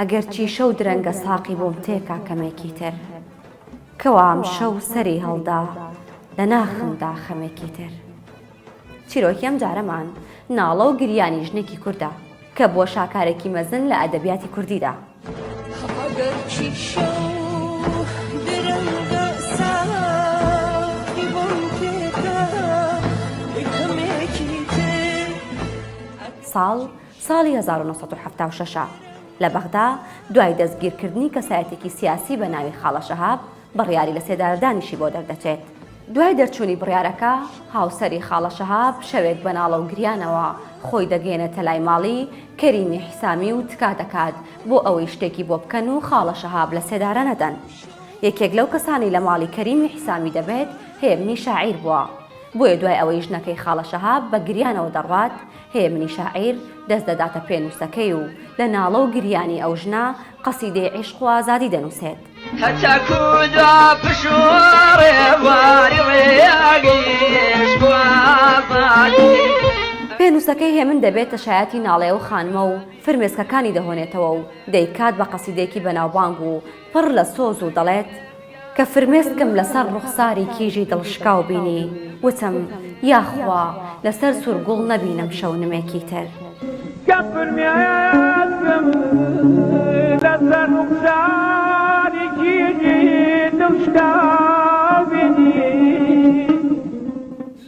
ئەگەرچی شەو درەنگە ساقی بۆم تێکا کەمێکی تر کەوام شەو سەری هەڵدا لە ناخمدا خەمێکی تر. چیرۆکی ئەم جارەمان ناڵە و گریانی ژنێکی کوردە کە بۆ شاکارێکی مەزن لە ئەدەبیاتی کوردیدا. ساڵی 1976 لە بەغدا دوای دەستگیرکردنی کەسایەتێکی سیاسی بە ناوی خاڵە شەهاب بڕیاری لە سێدارەدانیشی بۆ دەردەچێت. دوای دەرچوونی بڕیارەکە هاوسەری خاڵە شەهاب شەوێک بەناڵە و گریانەوە خۆی دەگەێنێتە لای ماڵی کەریمی حسامی و تکا دەکات بۆ ئەوەی شتێکی بۆ بکەن و خاڵە شەهاب لە سێدارە نەدەن. یەکێک لەو کەسانی لە ماڵی کەریمی حسامی دەبێت هێمنی شاعیر بووە. بۆیە دوای ئەوەی ژنەکەی خاڵە شەهاب بە گریانەوە دەڕوات هێمنی شاعیر دەست دەداتە پێنووسەکەی و لە ناڵە و گریانی ئەو ژنە قەسیدەی عیشق و ئازادی دەنووسێت. پێنووسەکەی هێمن دەبێتە شایەتی ناڵێ و خانمە و فرمێسکەکانی دەهۆنێتەوە و دەیکات بە قەسیدەیەکی بەناوبانگ و پڕ لە سۆز و دەڵێت کە فرمێسکم لەسەر ڕوخساری کیژی دڵشکاو بینی وتم یاخوا لەسەر سورگوڵ نەبینم شەو نمێکی تر.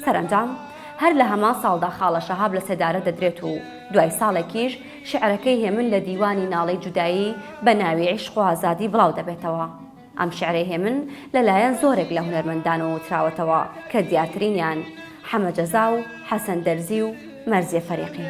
سەرنجام هەر لە هەمان ساڵدا خاڵە شەهاب لە سێدارە دەدرێت و دوای ساڵێکیش شعرەکەی هێمن لە دیوانی ناڵەی جودایی بە ناوی عیشق و ئازادی بڵاو دەبێتەوە. ئەم شعرەی هێمن لەلایەن زۆرێک لە هونەرمەندان و تراوەتەوە کە دیارترینیان حەمە جەزا و حەسەن دەرزی و مەرزیە فەریقی.